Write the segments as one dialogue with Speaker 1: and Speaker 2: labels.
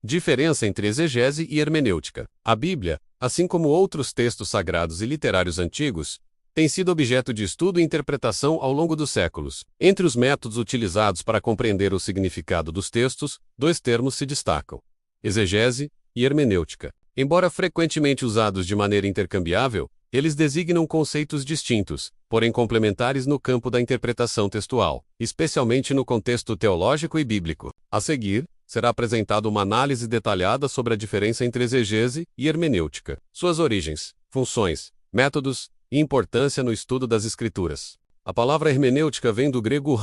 Speaker 1: Diferença entre exegese e hermenêutica. A Bíblia, assim como outros textos sagrados e literários antigos, tem sido objeto de estudo e interpretação ao longo dos séculos. Entre os métodos utilizados para compreender o significado dos textos, dois termos se destacam: exegese e hermenêutica. Embora frequentemente usados de maneira intercambiável, eles designam conceitos distintos, porém complementares no campo da interpretação textual, especialmente no contexto teológico e bíblico. A seguir, será apresentada uma análise detalhada sobre a diferença entre exegese e hermenêutica, suas origens, funções, métodos e importância no estudo das Escrituras. A palavra hermenêutica vem do grego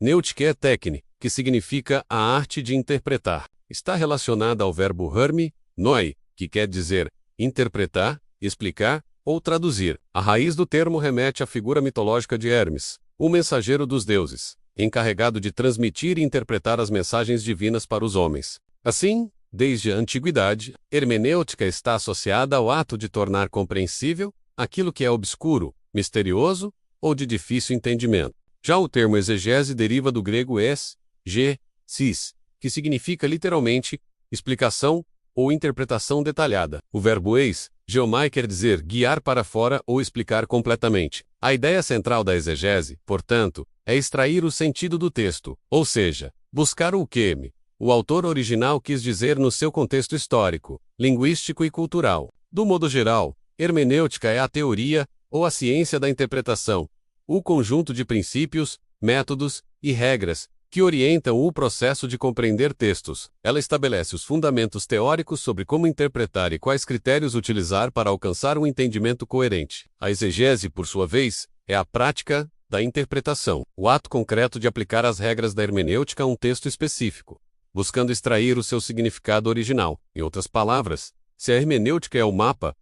Speaker 1: neutike técnico, que significa a arte de interpretar. Está relacionada ao verbo herme, noi, que quer dizer interpretar, explicar ou traduzir. A raiz do termo remete à figura mitológica de Hermes, o mensageiro dos deuses, encarregado de transmitir e interpretar as mensagens divinas para os homens. Assim, desde a antiguidade, hermenêutica está associada ao ato de tornar compreensível aquilo que é obscuro, misterioso ou de difícil entendimento. Já o termo exegese deriva do grego sis, que significa literalmente explicação ou interpretação detalhada. O verbo geomai quer dizer guiar para fora ou explicar completamente. A ideia central da exegese, portanto, é extrair o sentido do texto, ou seja, buscar o que o autor original quis dizer no seu contexto histórico, linguístico e cultural. Do modo geral, hermenêutica é a teoria ou a ciência da interpretação, o conjunto de princípios, métodos e regras que orientam o processo de compreender textos. Ela estabelece os fundamentos teóricos sobre como interpretar e quais critérios utilizar para alcançar um entendimento coerente. A exegese, por sua vez, é a prática da interpretação, o ato concreto de aplicar as regras da hermenêutica a um texto específico, buscando extrair o seu significado original. Em outras palavras, se a hermenêutica é o mapa,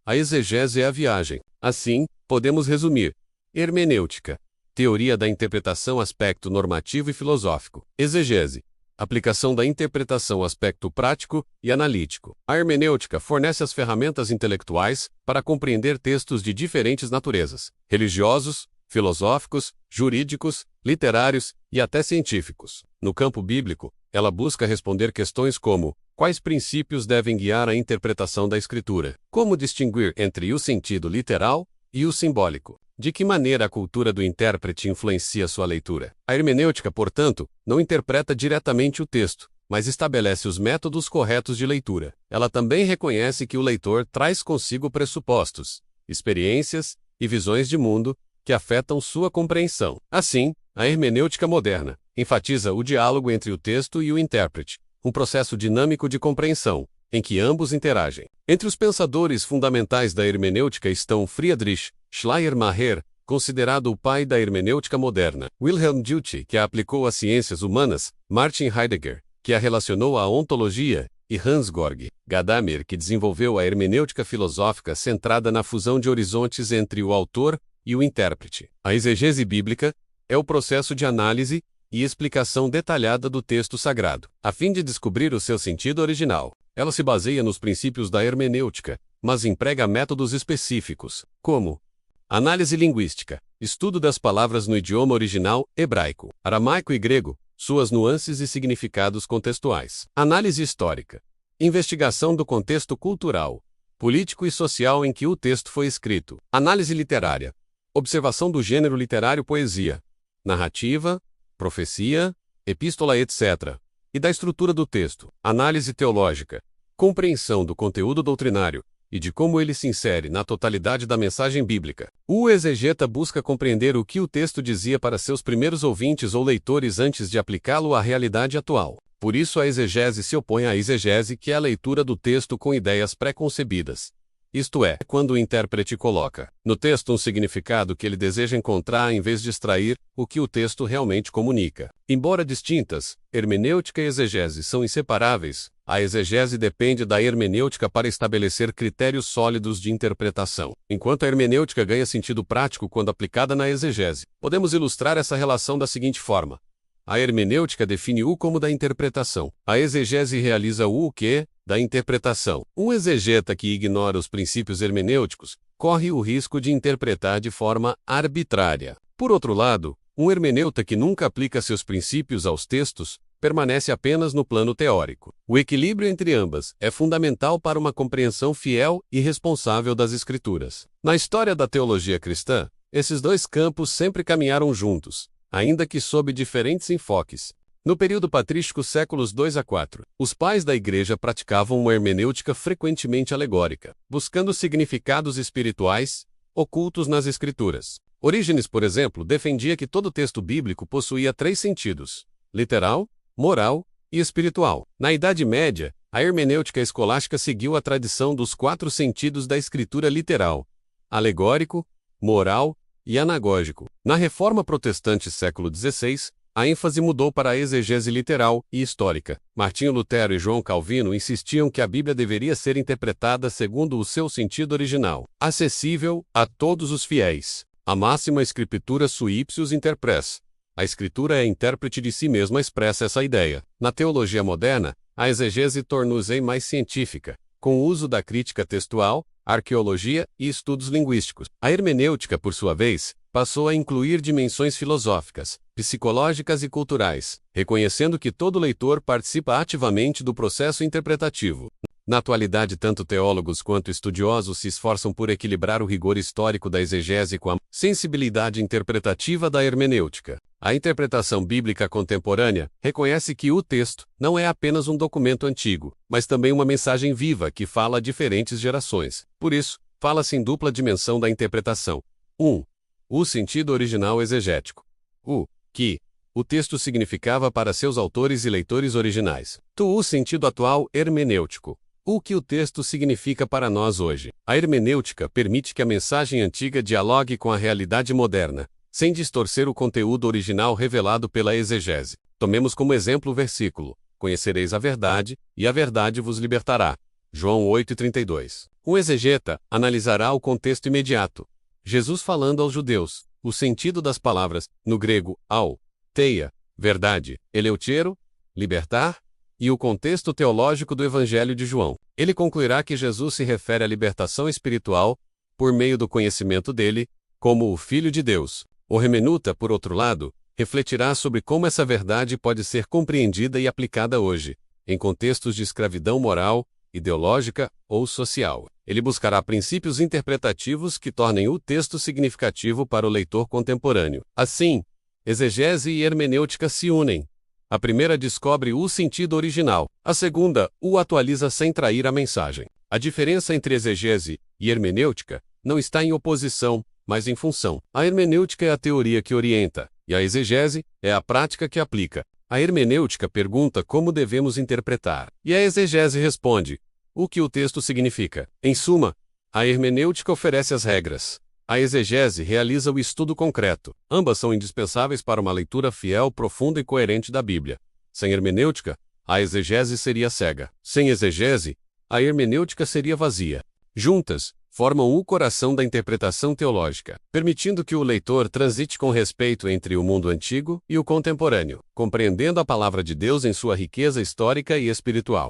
Speaker 1: a exegese é a viagem. Assim, podemos resumir: hermenêutica, teoria da interpretação, aspecto normativo e filosófico; exegese, aplicação da interpretação, aspecto prático e analítico. A hermenêutica fornece as ferramentas intelectuais para compreender textos de diferentes naturezas: religiosos, filosóficos, jurídicos, literários e até científicos. No campo bíblico, ela busca responder questões como: quais princípios devem guiar a interpretação da Escritura? Como distinguir entre o sentido literal e o simbólico? De que maneira a cultura do intérprete influencia sua leitura? A hermenêutica, portanto, não interpreta diretamente o texto, mas estabelece os métodos corretos de leitura. Ela também reconhece que o leitor traz consigo pressupostos, experiências e visões de mundo que afetam sua compreensão. Assim, a hermenêutica moderna enfatiza o diálogo entre o texto e o intérprete, um processo dinâmico de compreensão, em que ambos interagem. Entre os pensadores fundamentais da hermenêutica estão Friedrich Schleiermacher, considerado o pai da hermenêutica moderna; Wilhelm Dilthey, que a aplicou às ciências humanas; Martin Heidegger, que a relacionou à ontologia; e Hans-Georg Gadamer, que desenvolveu a hermenêutica filosófica centrada na fusão de horizontes entre o autor e o intérprete. A exegese bíblica é o processo de análise e explicação detalhada do texto sagrado, a fim de descobrir o seu sentido original. Ela se baseia nos princípios da hermenêutica, mas emprega métodos específicos, como análise linguística, estudo das palavras no idioma original hebraico, aramaico e grego, suas nuances e significados contextuais; análise histórica, investigação do contexto cultural, político e social em que o texto foi escrito; análise literária, observação do gênero literário, poesia, narrativa, profecia, epístola, etc., e da estrutura do texto; análise teológica, compreensão do conteúdo doutrinário e de como ele se insere na totalidade da mensagem bíblica. O exegeta busca compreender o que o texto dizia para seus primeiros ouvintes ou leitores antes de aplicá-lo à realidade atual. Por isso a exegese se opõe à exegese, que é a leitura do texto com ideias pré-concebidas. Isto é, quando o intérprete coloca no texto um significado que ele deseja encontrar em vez de extrair o que o texto realmente comunica. Embora distintas, hermenêutica e exegese são inseparáveis. A exegese depende da hermenêutica para estabelecer critérios sólidos de interpretação, enquanto a hermenêutica ganha sentido prático quando aplicada na exegese. Podemos ilustrar essa relação da seguinte forma: a hermenêutica define o como da interpretação. A exegese realiza o que da interpretação. Um exegeta que ignora os princípios hermenêuticos corre o risco de interpretar de forma arbitrária. Por outro lado, um hermeneuta que nunca aplica seus princípios aos textos permanece apenas no plano teórico. O equilíbrio entre ambas é fundamental para uma compreensão fiel e responsável das Escrituras. Na história da teologia cristã, esses dois campos sempre caminharam juntos, ainda que sob diferentes enfoques. No período patrístico séculos 2 a 4, os pais da Igreja praticavam uma hermenêutica frequentemente alegórica, buscando significados espirituais ocultos nas Escrituras. Orígenes, por exemplo, defendia que todo texto bíblico possuía 3 sentidos: literal, moral e espiritual. Na Idade Média, a hermenêutica escolástica seguiu a tradição dos 4 sentidos da escritura literal: alegórico, moral e anagógico. Na Reforma Protestante século XVI, a ênfase mudou para a exegese literal e histórica. Martinho Lutero e João Calvino insistiam que a Bíblia deveria ser interpretada segundo o seu sentido original, acessível a todos os fiéis. A máxima scriptura sui ipsius interpres. A Escritura é intérprete de si mesma, expressa essa ideia. Na teologia moderna, a exegese tornou-se mais científica, com o uso da crítica textual, arqueologia e estudos linguísticos. A hermenêutica, por sua vez, passou a incluir dimensões filosóficas, psicológicas e culturais, reconhecendo que todo leitor participa ativamente do processo interpretativo. Na atualidade, tanto teólogos quanto estudiosos se esforçam por equilibrar o rigor histórico da exegese com a sensibilidade interpretativa da hermenêutica. A interpretação bíblica contemporânea reconhece que o texto não é apenas um documento antigo, mas também uma mensagem viva que fala a diferentes gerações. Por isso, fala-se em dupla dimensão da interpretação. 1. O sentido original exegético. O que o texto significava para seus autores e leitores originais. O sentido atual hermenêutico. O que o texto significa para nós hoje. A hermenêutica permite que a mensagem antiga dialogue com a realidade moderna, sem distorcer o conteúdo original revelado pela exegese. Tomemos como exemplo o versículo: conhecereis a verdade, e a verdade vos libertará. João 8,32. Um exegeta analisará o contexto imediato. Jesus falando aos judeus, o sentido das palavras, no grego, ao, teia, verdade, eleutero, libertar, e o contexto teológico do Evangelho de João. Ele concluirá que Jesus se refere à libertação espiritual, por meio do conhecimento dele, como o Filho de Deus. O hermeneuta, por outro lado, refletirá sobre como essa verdade pode ser compreendida e aplicada hoje, em contextos de escravidão moral, ideológica ou social. Ele buscará princípios interpretativos que tornem o texto significativo para o leitor contemporâneo. Assim, exegese e hermenêutica se unem. A primeira descobre o sentido original, a segunda o atualiza sem trair a mensagem. A diferença entre exegese e hermenêutica não está em oposição, mas em função. A hermenêutica é a teoria que orienta, e a exegese é a prática que aplica. A hermenêutica pergunta como devemos interpretar, e a exegese responde o que o texto significa. Em suma, a hermenêutica oferece as regras. A exegese realiza o estudo concreto. Ambas são indispensáveis para uma leitura fiel, profunda e coerente da Bíblia. Sem hermenêutica, a exegese seria cega. Sem exegese, a hermenêutica seria vazia. Juntas, formam o coração da interpretação teológica, permitindo que o leitor transite com respeito entre o mundo antigo e o contemporâneo, compreendendo a palavra de Deus em sua riqueza histórica e espiritual.